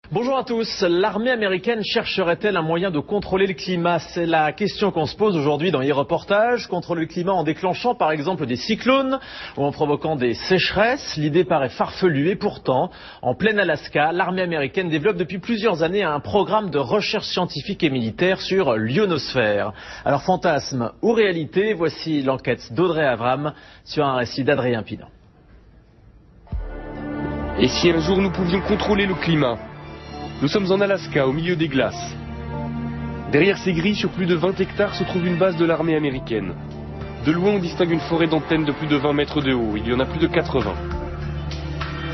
Bonjour à tous. L'armée américaine chercherait-elle un moyen de contrôler le climat? C'est la question qu'on se pose aujourd'hui dans e-reportage. Contrôler le climat en déclenchant par exemple des cyclones ou en provoquant des sécheresses. L'idée paraît farfelue et pourtant, en plein Alaska, l'armée américaine développe depuis plusieurs années un programme de recherche scientifique et militaire sur l'ionosphère. Alors fantasme ou réalité, voici l'enquête d'Audrey Avram sur un récit d'Adrien Pinon. Et si un jour nous pouvions contrôler le climat? Nous sommes en Alaska, au milieu des glaces. Derrière ces grilles, sur plus de 20 hectares, se trouve une base de l'armée américaine. De loin, on distingue une forêt d'antennes de plus de 20 mètres de haut. Il y en a plus de 80.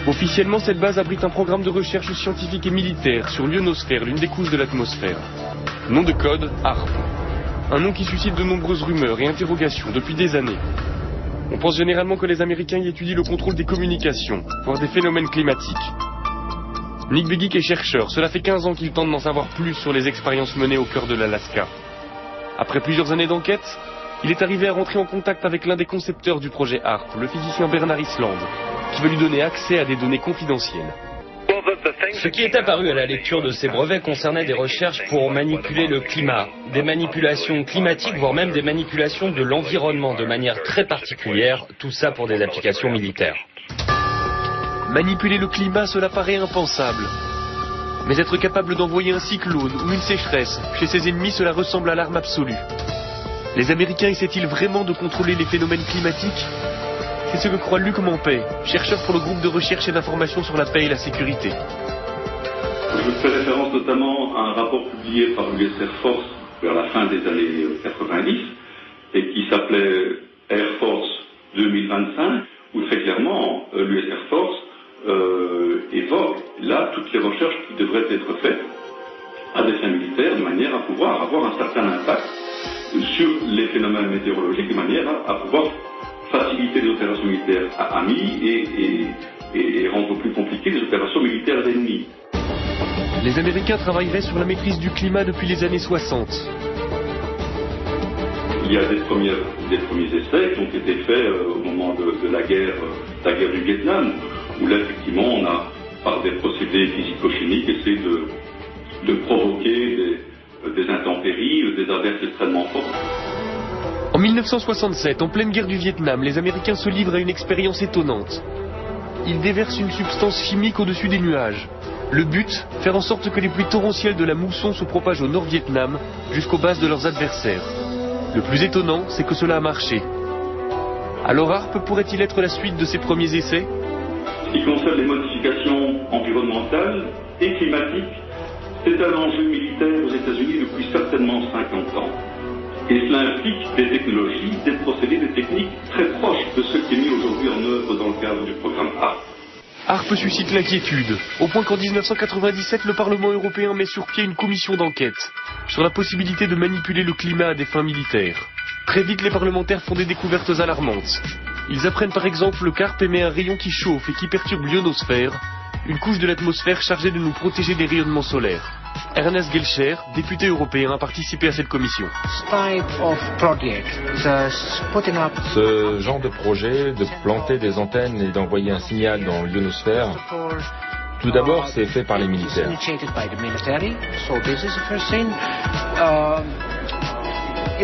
Officiellement, cette base abrite un programme de recherche scientifique et militaire sur l'ionosphère, l'une des couches de l'atmosphère. Nom de code, HAARP. Un nom qui suscite de nombreuses rumeurs et interrogations depuis des années. On pense généralement que les Américains y étudient le contrôle des communications, voire des phénomènes climatiques. Nick Begich est chercheur. Cela fait 15 ans qu'il tente d'en savoir plus sur les expériences menées au cœur de l'Alaska. Après plusieurs années d'enquête, il est arrivé à rentrer en contact avec l'un des concepteurs du projet HAARP, le physicien Bernard Island, qui veut lui donner accès à des données confidentielles. Ce qui est apparu à la lecture de ces brevets concernait des recherches pour manipuler le climat, des manipulations climatiques, voire même des manipulations de l'environnement de manière très particulière, tout ça pour des applications militaires. Manipuler le climat, cela paraît impensable. Mais être capable d'envoyer un cyclone ou une sécheresse chez ses ennemis, cela ressemble à l'arme absolue. Les Américains essaient-ils vraiment de contrôler les phénomènes climatiques? C'est ce que croit Luc Mampey, chercheur pour le groupe de recherche et d'information sur la paix et la sécurité. Je fais référence notamment à un rapport publié par l'US Air Force vers la fin des années 90 et qui s'appelait Air Force 2025, où très clairement l'US Air Force évoque là toutes les recherches qui devraient être faites à des fins militaires de manière à pouvoir avoir un certain impact sur les phénomènes météorologiques, de manière à pouvoir faciliter les opérations militaires amis et rendre plus compliquées les opérations militaires d'ennemis. Les Américains travailleraient sur la maîtrise du climat depuis les années 60. Il y a des premiers essais qui ont été faits au moment de la guerre du Vietnam, où là, effectivement, on a, par des procédés physico-chimiques, essayé de provoquer des intempéries, des averses extrêmement fortes. En 1967, en pleine guerre du Vietnam, les Américains se livrent à une expérience étonnante. Ils déversent une substance chimique au-dessus des nuages. Le but, faire en sorte que les pluies torrentielles de la mousson se propagent au Nord-Vietnam jusqu'aux bases de leurs adversaires. Le plus étonnant, c'est que cela a marché. Alors HAARP pourrait-il être la suite de ces premiers essais? Ce qui concerne les modifications environnementales et climatiques, c'est un enjeu militaire aux États-Unis depuis certainement 50 ans. Et cela implique des technologies, des procédés, des techniques très proches de ce qui est mis aujourd'hui en œuvre dans le cadre du programme HAARP. HAARP suscite l'inquiétude, au point qu'en 1997, le Parlement européen met sur pied une commission d'enquête sur la possibilité de manipuler le climat à des fins militaires. Très vite, les parlementaires font des découvertes alarmantes. Ils apprennent par exemple qu'HAARP émet un rayon qui chauffe et qui perturbe l'ionosphère, une couche de l'atmosphère chargée de nous protéger des rayonnements solaires. Ernest Gelscher, député européen, a participé à cette commission. Ce genre de projet, de planter des antennes et d'envoyer un signal dans l'ionosphère, tout d'abord, c'est fait par les militaires.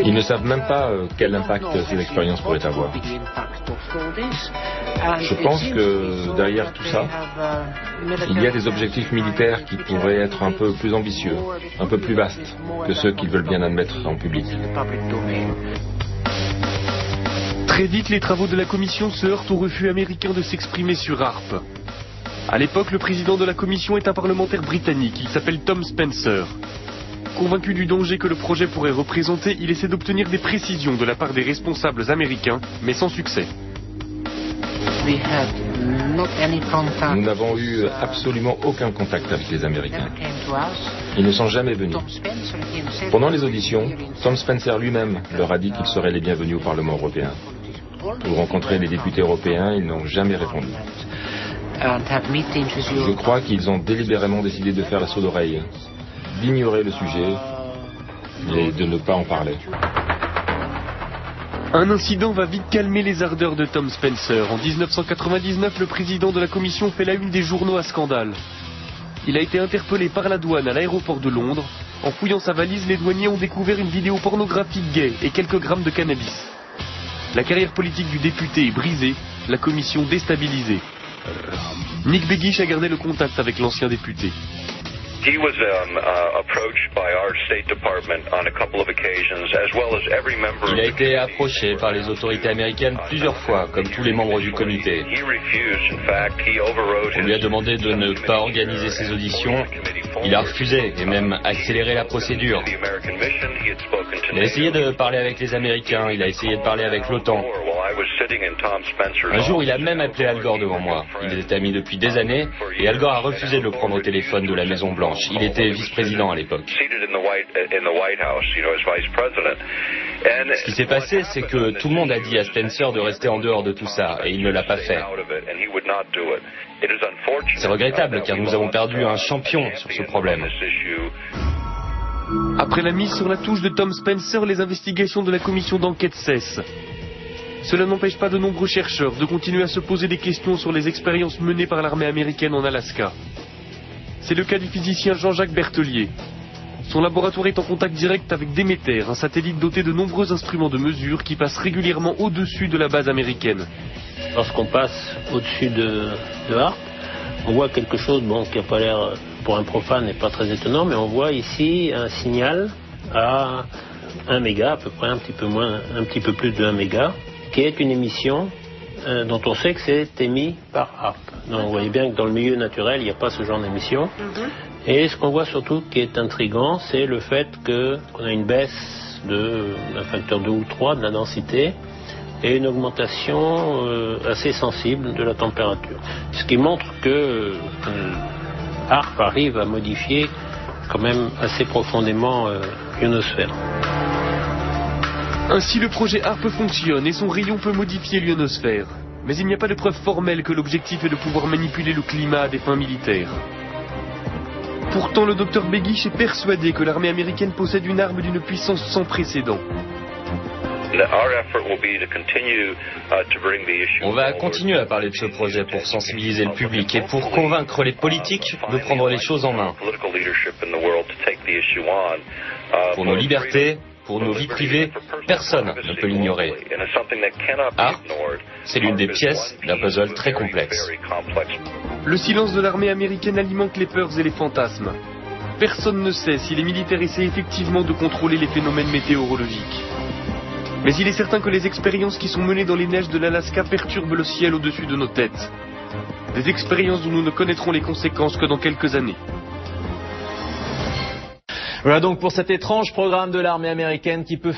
Ils ne savent même pas quel impact ces expériences pourraient avoir. Je pense que derrière tout ça, il y a des objectifs militaires qui pourraient être un peu plus ambitieux, un peu plus vastes que ceux qu'ils veulent bien admettre en public. Très vite, les travaux de la commission se heurtent au refus américain de s'exprimer sur HAARP. À l'époque, le président de la commission est un parlementaire britannique, il s'appelle Tom Spencer. Convaincu du danger que le projet pourrait représenter, il essaie d'obtenir des précisions de la part des responsables américains, mais sans succès. Nous n'avons eu absolument aucun contact avec les Américains. Ils ne sont jamais venus. Pendant les auditions, Tom Spencer lui-même leur a dit qu'ils seraient les bienvenus au Parlement européen. Pour rencontrer les députés européens, ils n'ont jamais répondu. Je crois qu'ils ont délibérément décidé de faire la sourde oreille, d'ignorer le sujet et de ne pas en parler. Un incident va vite calmer les ardeurs de Tom Spencer. En 1999, le président de la commission fait la une des journaux à scandale. Il a été interpellé par la douane à l'aéroport de Londres. En fouillant sa valise, les douaniers ont découvert une vidéo pornographique gay et quelques grammes de cannabis. La carrière politique du député est brisée, la commission déstabilisée. Nick Begich a gardé le contact avec l'ancien député. He was approached by our State Department on a couple of occasions, as well as every member. Il a été approché par les autorités américaines plusieurs fois, comme tous les membres du comité. On lui a demandé de ne pas organiser ses auditions. Il a refusé et même accéléré la procédure. Il a essayé de parler avec les Américains, il a essayé de parler avec l'OTAN. Un jour, il a même appelé Al Gore devant moi. Ils étaient amis depuis des années et Al Gore a refusé de le prendre au téléphone de la Maison Blanche. Il était vice-président à l'époque. Ce qui s'est passé, c'est que tout le monde a dit à Spencer de rester en dehors de tout ça et il ne l'a pas fait. C'est regrettable car nous avons perdu un champion sur ce problème. Après la mise sur la touche de Tom Spencer, les investigations de la commission d'enquête cessent. Cela n'empêche pas de nombreux chercheurs de continuer à se poser des questions sur les expériences menées par l'armée américaine en Alaska. C'est le cas du physicien Jean-Jacques Berthelier. Son laboratoire est en contact direct avec Demeter, un satellite doté de nombreux instruments de mesure qui passe régulièrement au-dessus de la base américaine. Lorsqu'on passe au-dessus de Harp, on voit quelque chose qui n'a pas l'air, pour un profane, n'est pas très étonnant, mais on voit ici un signal à 1 méga, à peu près un petit peu plus de 1 méga, qui est une émission dont on sait que c'est émis par Harp. Donc vous voyez bien que dans le milieu naturel, il n'y a pas ce genre d'émission. Et ce qu'on voit surtout qui est intriguant, c'est le fait qu'on a une baisse d'un facteur 2 ou 3 de la densité et une augmentation assez sensible de la température. Ce qui montre que Harp arrive à modifier quand même assez profondément l'ionosphère. Ainsi, le projet HARP fonctionne et son rayon peut modifier l'ionosphère. Mais il n'y a pas de preuve formelle que l'objectif est de pouvoir manipuler le climat à des fins militaires. Pourtant, le docteur Begich est persuadé que l'armée américaine possède une arme d'une puissance sans précédent. On va continuer à parler de ce projet pour sensibiliser le public et pour convaincre les politiques de prendre les choses en main. Pour nos libertés, pour nos vies privées, personne ne peut l'ignorer. HARP, c'est l'une des pièces d'un puzzle très complexe. Le silence de l'armée américaine alimente les peurs et les fantasmes. Personne ne sait si les militaires essaient effectivement de contrôler les phénomènes météorologiques. Mais il est certain que les expériences qui sont menées dans les neiges de l'Alaska perturbent le ciel au-dessus de nos têtes. Des expériences dont nous ne connaîtrons les conséquences que dans quelques années. Voilà donc pour cet étrange programme de l'armée américaine qui peut